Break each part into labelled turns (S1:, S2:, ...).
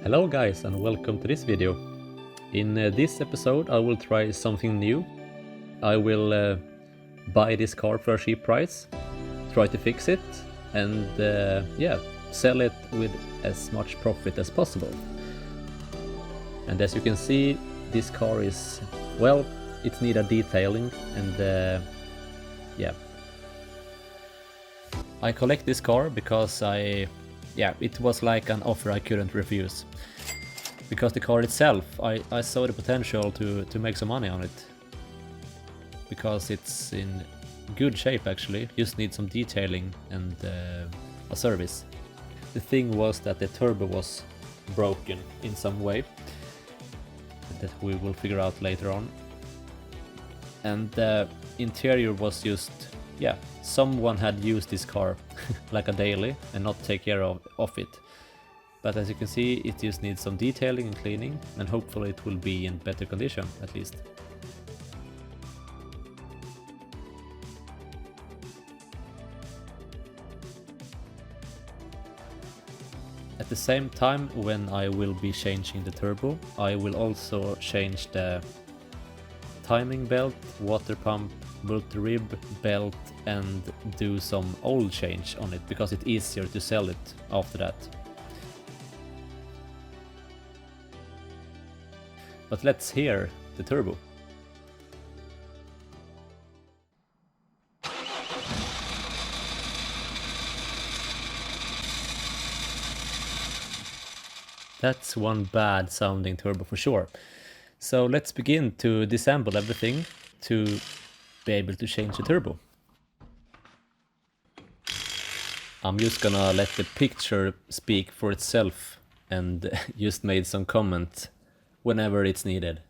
S1: Hello guys and welcome to this video. In this episode I will try something new. I will buy this car for a cheap price, try to fix it and sell it with as much profit as possible. And as you can see, this car is, well, it needs a detailing and I collect this car because it was like an offer I couldn't refuse. Because the car itself, I saw the potential to make some money on it. Because it's in good shape actually, just need some detailing and a service. The thing was that the turbo was broken in some way. That we will figure out later on. And the interior was just, someone had used this car like a daily and not take care of it. But as you can see, it just needs some detailing and cleaning, and hopefully it will be in better condition at least. At the same time, when I will be changing the turbo, I will also change the timing belt, water pump, multi-rib belt and do some oil change on it because it's easier to sell it after that. But let's hear the turbo. That's one bad sounding turbo for sure. So let's begin to disassemble everything to be able to change the turbo. I'm just gonna let the picture speak for itself and just made some comment whenever it's needed.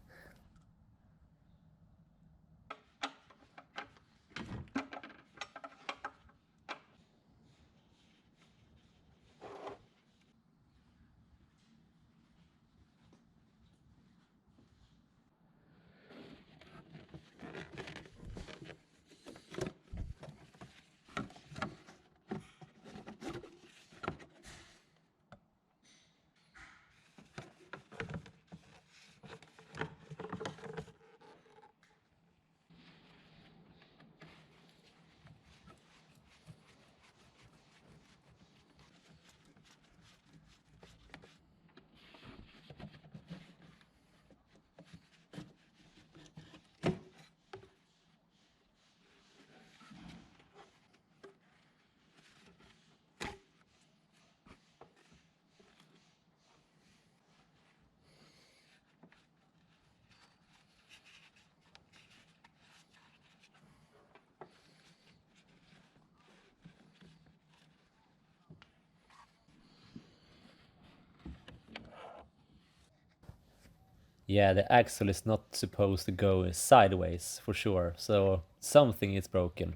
S1: Yeah, the axle is not supposed to go sideways for sure, so something is broken.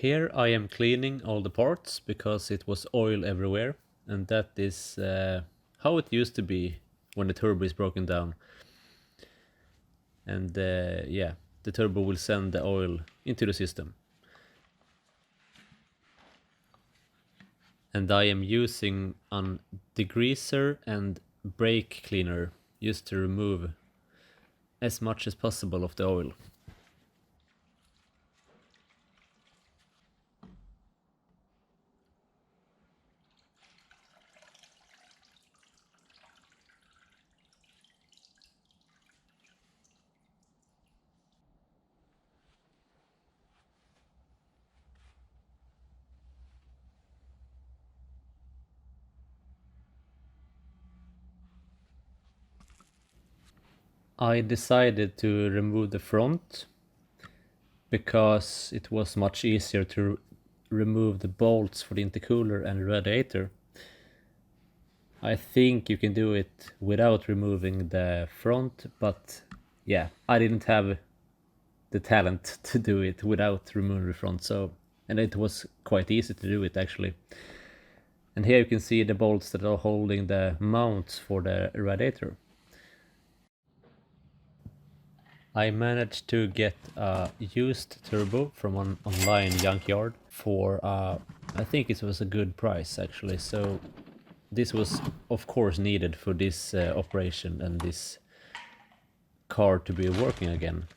S1: Here I am cleaning all the parts because it was oil everywhere, and that is how it used to be when the turbo is broken down. And yeah, the turbo will send the oil into the system. And I am using an degreaser and brake cleaner just to remove as much as possible of the oil. I decided to remove the front because it was much easier to remove the bolts for the intercooler and radiator. I think you can do it without removing the front, but yeah, I didn't have the talent to do it without removing the front, and it was quite easy to do it actually. And here you can see the bolts that are holding the mounts for the radiator. I managed to get a used turbo from an online junkyard for I think it was a good price actually. So this was of course needed for this operation and this car to be working again.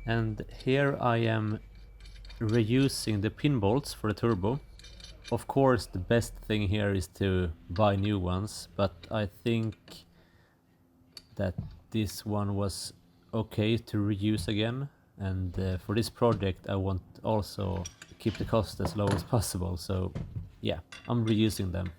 S1: And here I am reusing the pin bolts for the turbo. Of course the best thing here is to buy new ones, but I think that this one was okay to reuse again, and for this project I want also keep the cost as low as possible, so yeah, I'm reusing them.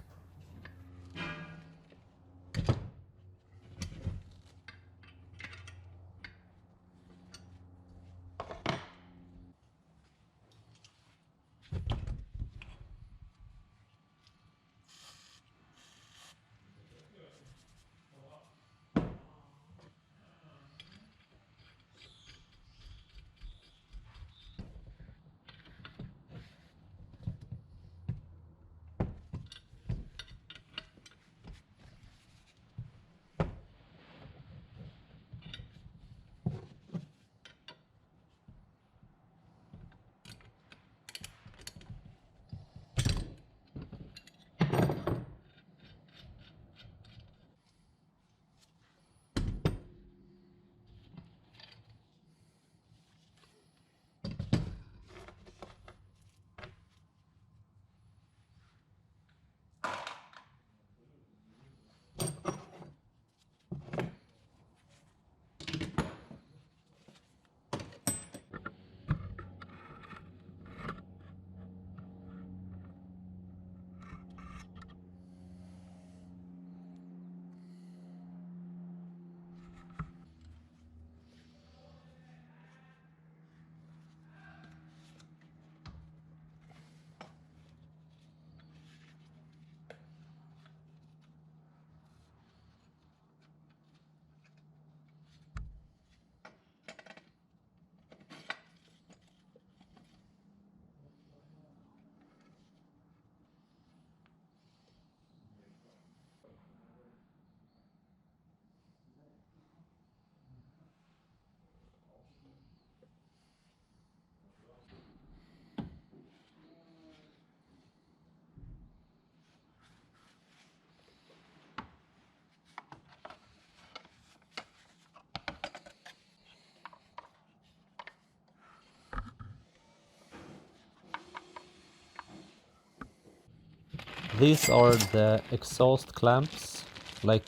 S1: These are the exhaust clamps, like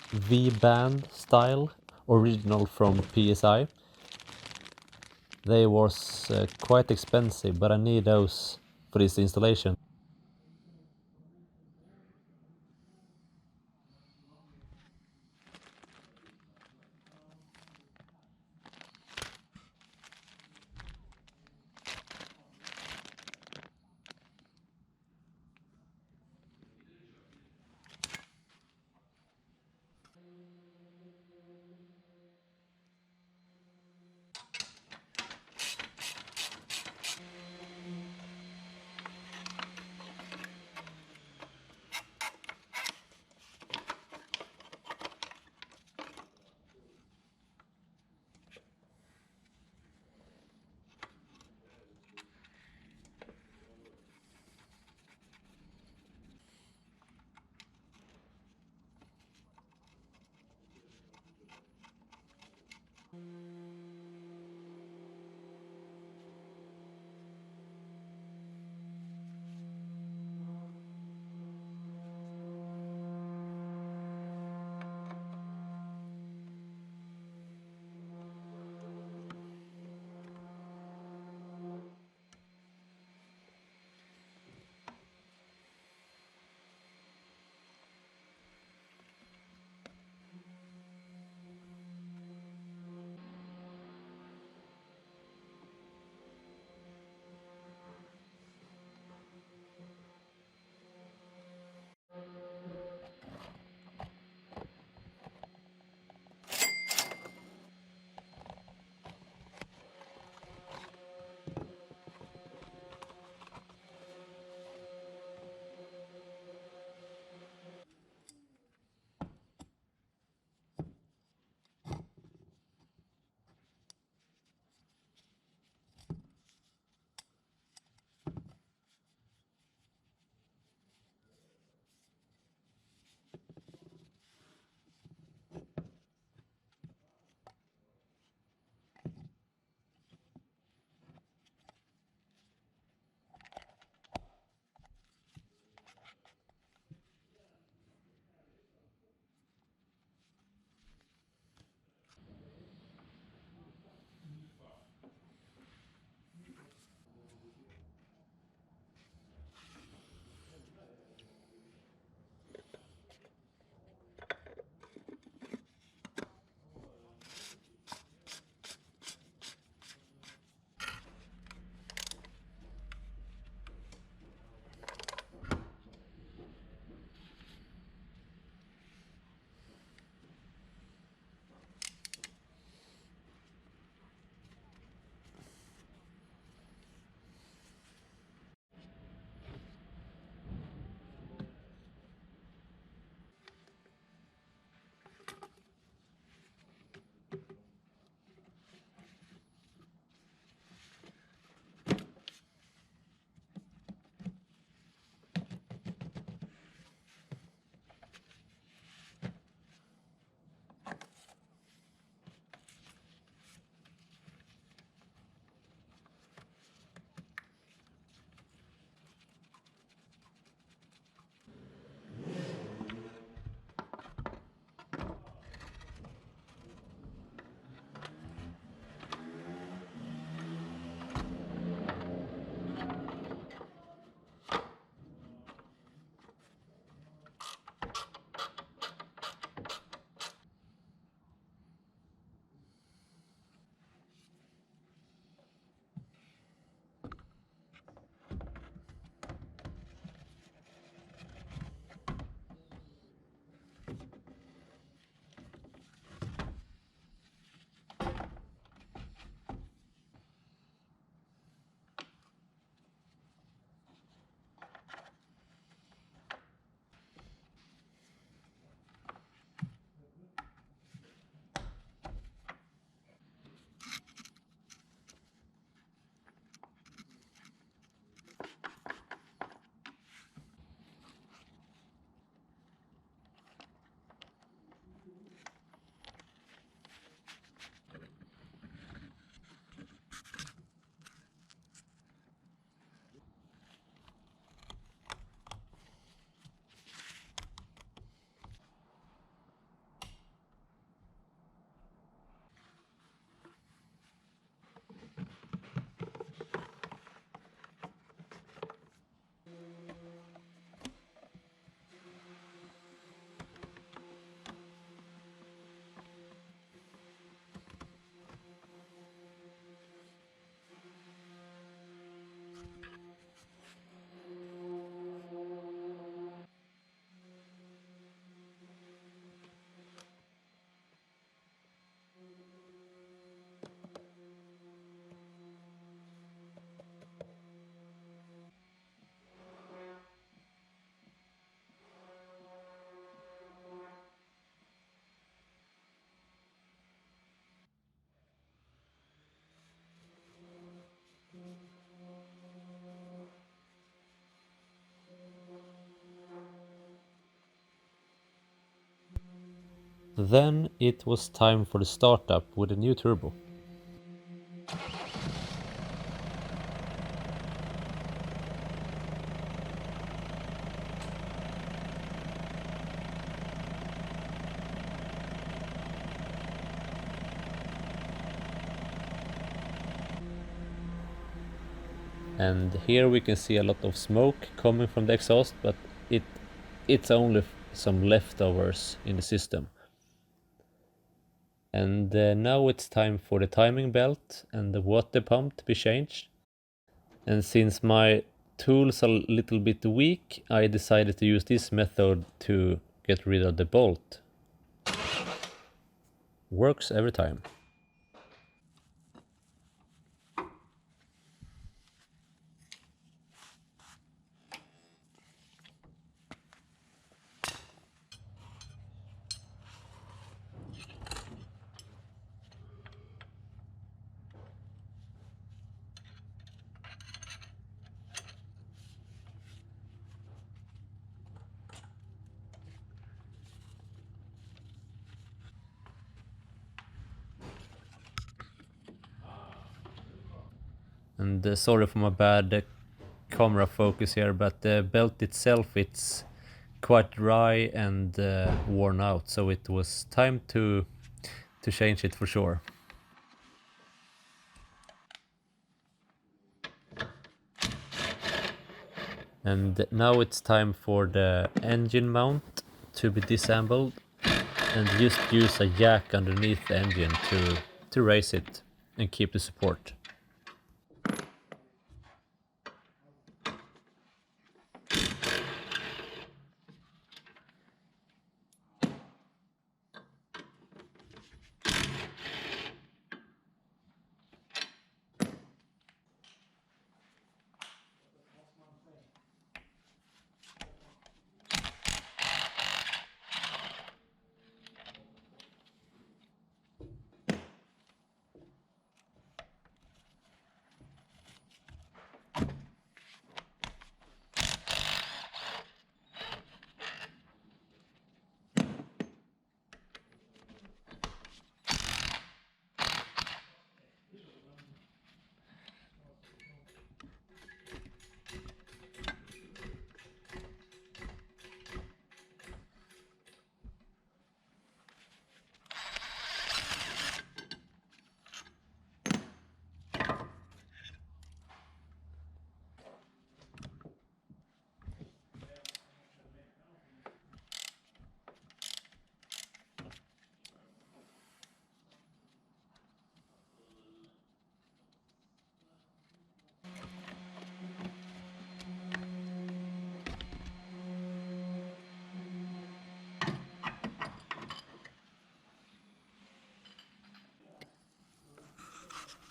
S1: V-band style, original from PSI. They was quite expensive, but I need those for this installation. Then it was time for the startup with a new turbo. And here we can see a lot of smoke coming from the exhaust, but it's only some leftovers in the system. And now it's time for the timing belt and the water pump to be changed. And since my tools are a little bit weak, I decided to use this method to get rid of the bolt. Works every time. And sorry for my bad camera focus here, but the belt itself, it's quite dry and worn out, so it was time to change it for sure. And now it's time for the engine mount to be disassembled, and just use a jack underneath the engine to raise it and keep the support.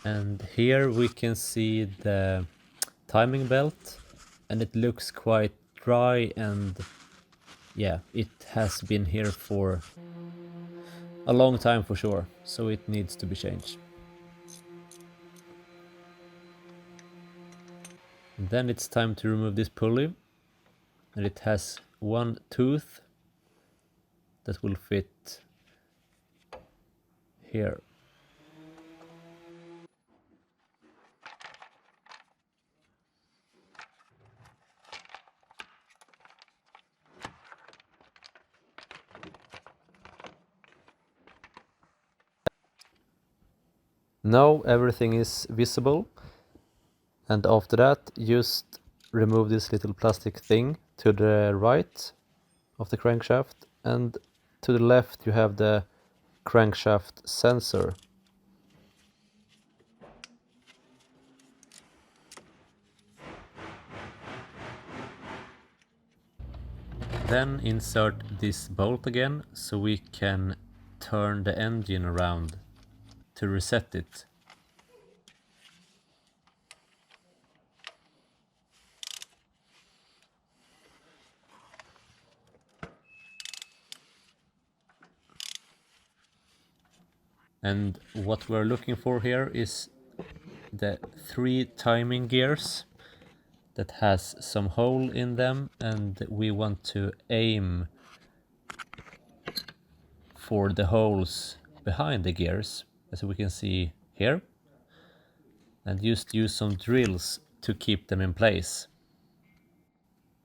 S1: And here we can see the timing belt, and it looks quite dry, and yeah, it has been here for a long time for sure, so it needs to be changed. And then it's time to remove this pulley, and it has one tooth that will fit here. Now everything is visible, and after that just remove this little plastic thing to the right of the crankshaft, and to the left you have the crankshaft sensor. Then insert this bolt again so we can turn the engine around to reset it. And what we're looking for here is the 3 timing gears that has some hole in them, and we want to aim for the holes behind the gears, as we can see here, and just use some drills to keep them in place.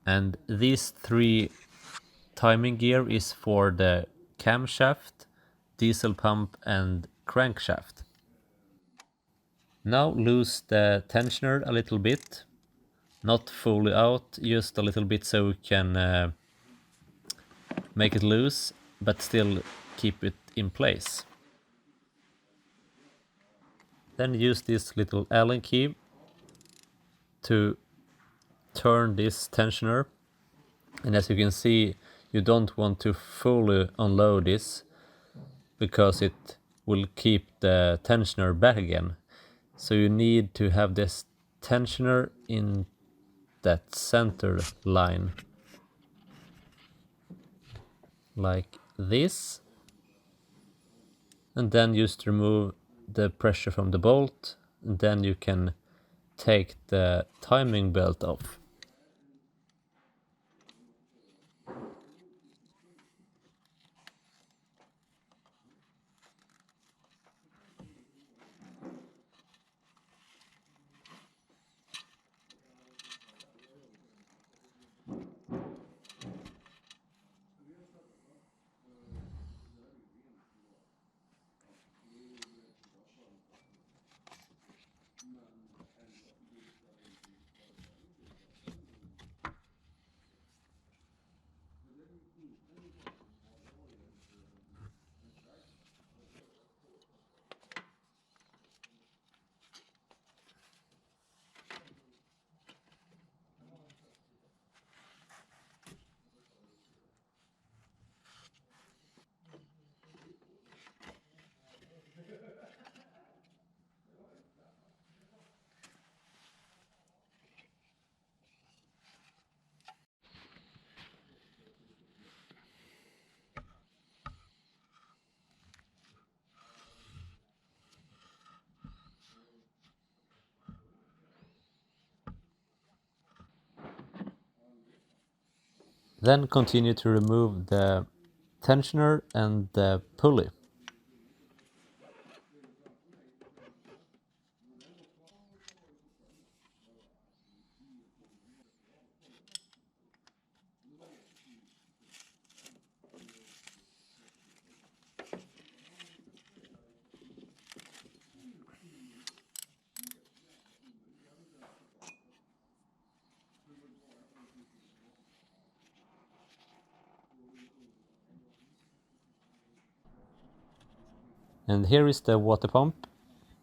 S1: And these 3 timing gear is for the camshaft, diesel pump and crankshaft. Now loose the tensioner a little bit, not fully out, just a little bit so we can make it loose, but still keep it in place. Then use this little Allen key to turn this tensioner, and as you can see, you don't want to fully unload this because it will keep the tensioner back again. So you need to have this tensioner in that center line, like this, and then just remove the pressure from the bolt, and then you can take the timing belt off. Then continue to remove the tensioner and the pulley. And here is the water pump.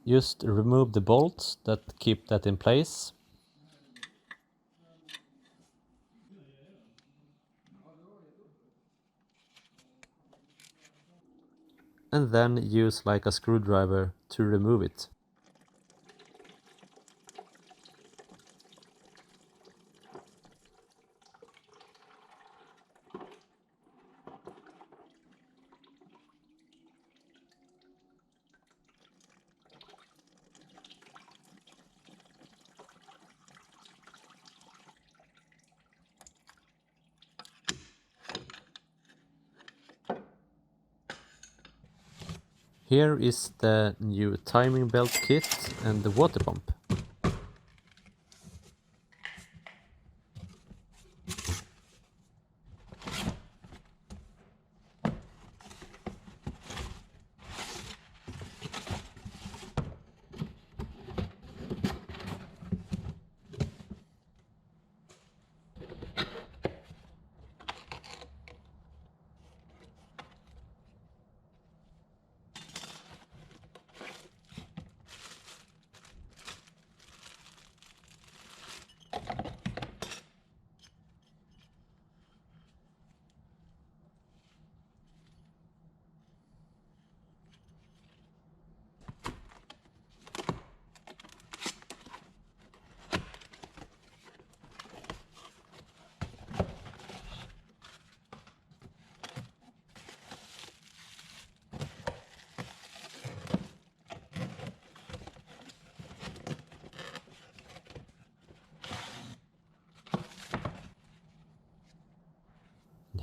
S1: Just remove the bolts that keep that in place. And then use like a screwdriver to remove it. Here is the new timing belt kit and the water pump.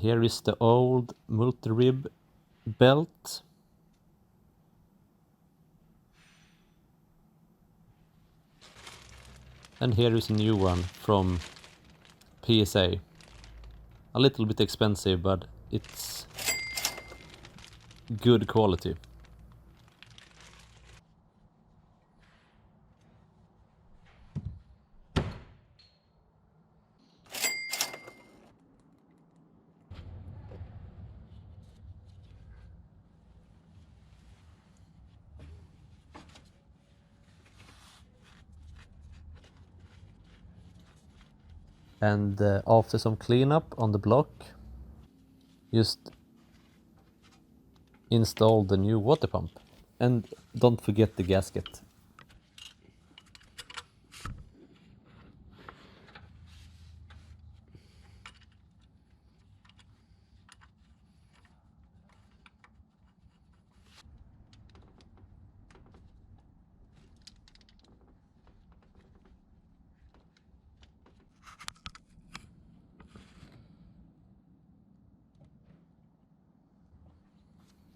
S1: Here is the old multi-rib belt. And here is a new one from PSA. A little bit expensive, but it's good quality. And after some cleanup on the block, just install the new water pump. And don't forget the gasket.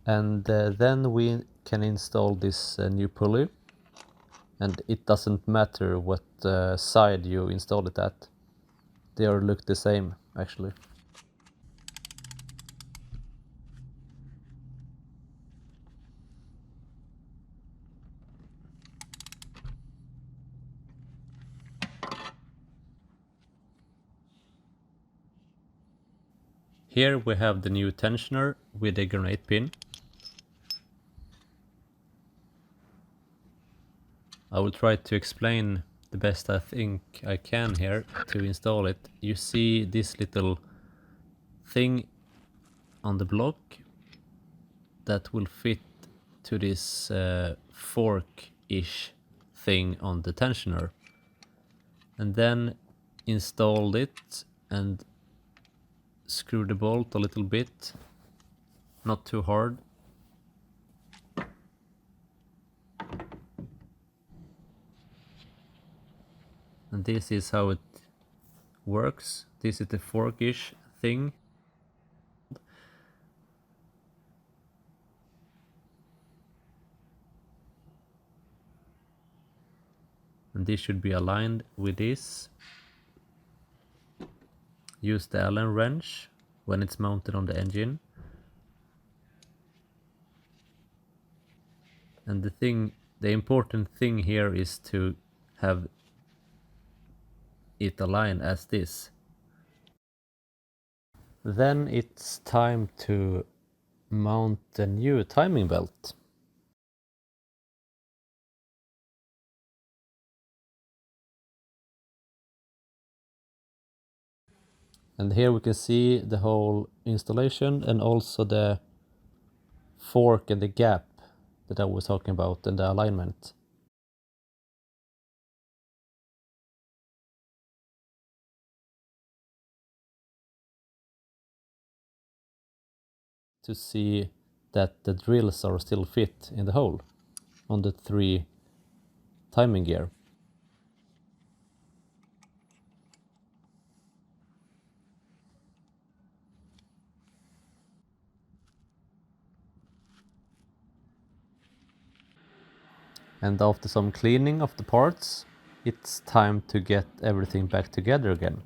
S1: And then we can install this new pulley. And it doesn't matter what side you install it at. They all look the same, actually. Here we have the new tensioner with a grenade pin. I will try to explain the best I think I can here to install it. You see this little thing on the block that will fit to this fork-ish thing on the tensioner. And then install it and screw the bolt a little bit, not too hard. And this is how it works. This is the fork-ish thing. And this should be aligned with this. Use the Allen wrench when it's mounted on the engine. And the important thing here is to have it aligned as this. Then it's time to mount the new timing belt. And here we can see the whole installation and also the fork and the gap that I was talking about and the alignment. To see that the drills are still fit in the hole on the 3 timing gear. And after some cleaning of the parts, it's time to get everything back together again.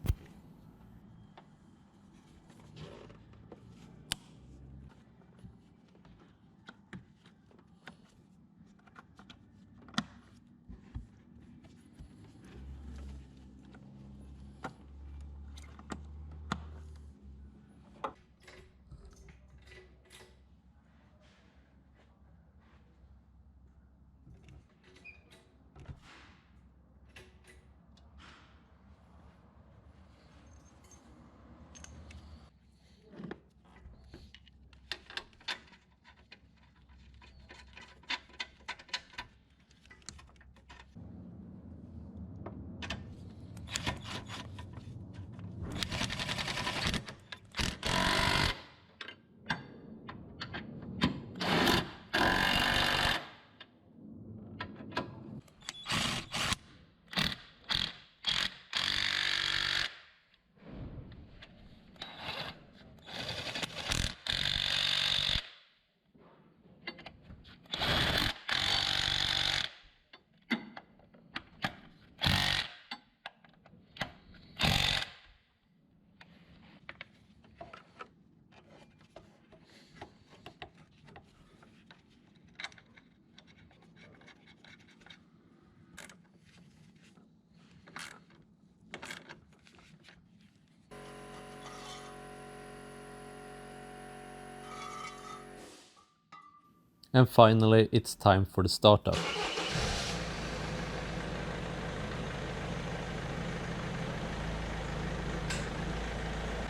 S1: And finally, it's time for the startup.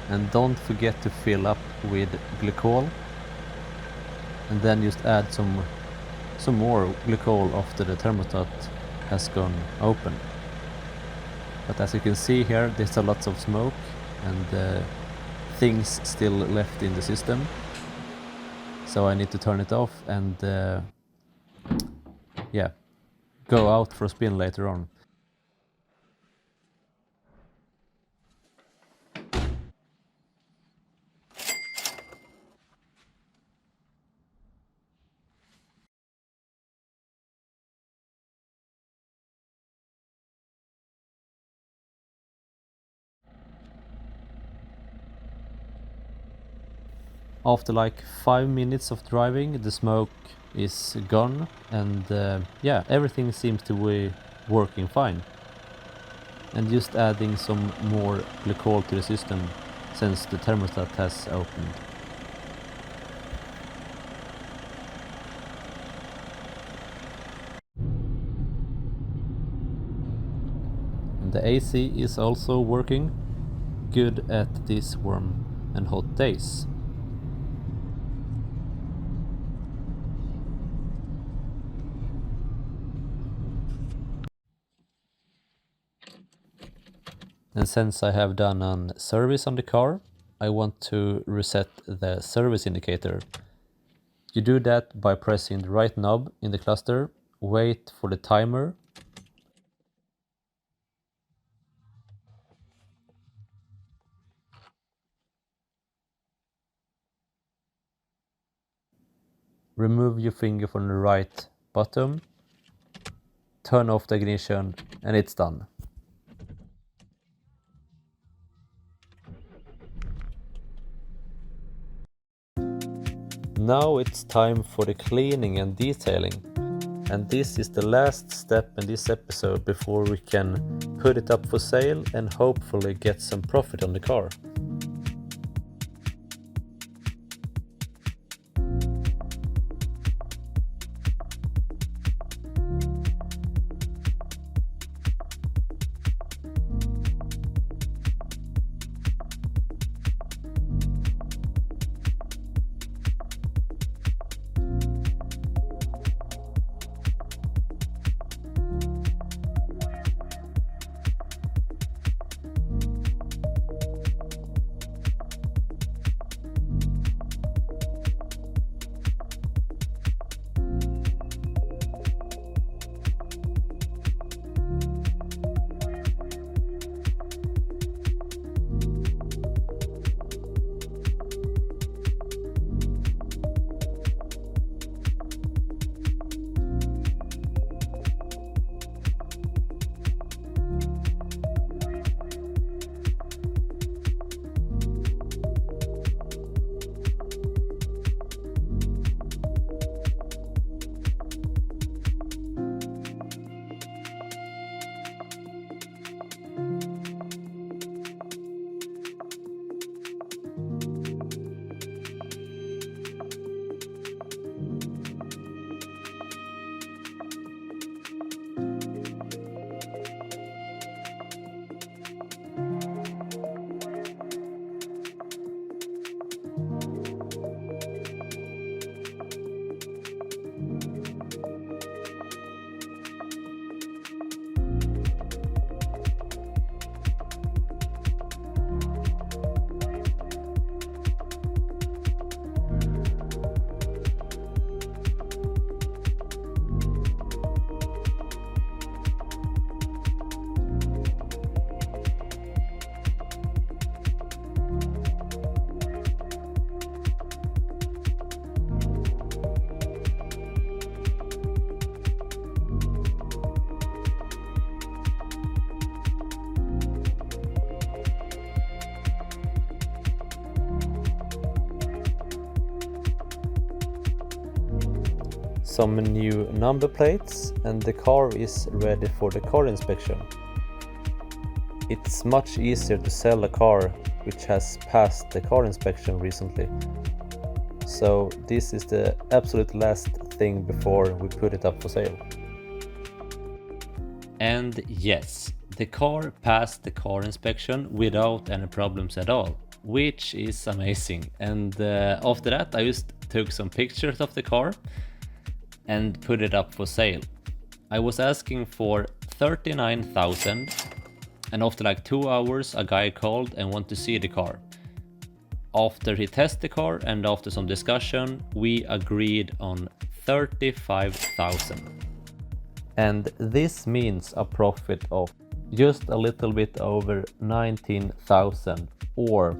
S1: And don't forget to fill up with glycol, and then just add some more glycol after the thermostat has gone open. But as you can see here, there's a lot of smoke and things still left in the system. So I need to turn it off and yeah, go out for a spin later on. After like 5 minutes of driving, the smoke is gone and yeah, everything seems to be working fine. And just adding some more glycol to the system since the thermostat has opened. And the AC is also working good at these warm and hot days. And since I have done a service on the car, I want to reset the service indicator. You do that by pressing the right knob in the cluster, wait for the timer, remove your finger from the right bottom, turn off the ignition, and it's done. Now it's time for the cleaning and detailing. And this is the last step in this episode before we can put it up for sale and hopefully get some profit on the car. Some new number plates and the car is ready for the car inspection. It's much easier to sell a car which has passed the car inspection recently. So this is the absolute last everything before we put it up for sale. And yes, the car passed the car inspection without any problems at all, which is amazing. And after that I just took some pictures of the car and put it up for sale. I was asking for 39,000, and after like 2 hours a guy called and wanted to see the car. After he tested the car and after some discussion, we agreed on 35,000. And this means a profit of just a little bit over 19,000 or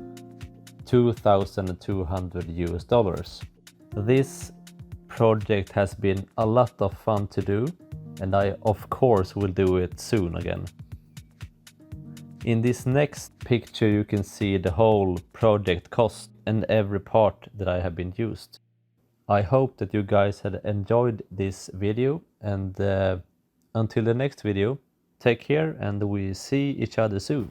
S1: $2,200. This project has been a lot of fun to do, and I of course will do it soon again. In this next picture you can see the whole project cost and every part that I have been used. I hope that you guys had enjoyed this video, and until the next video, take care and we see each other soon.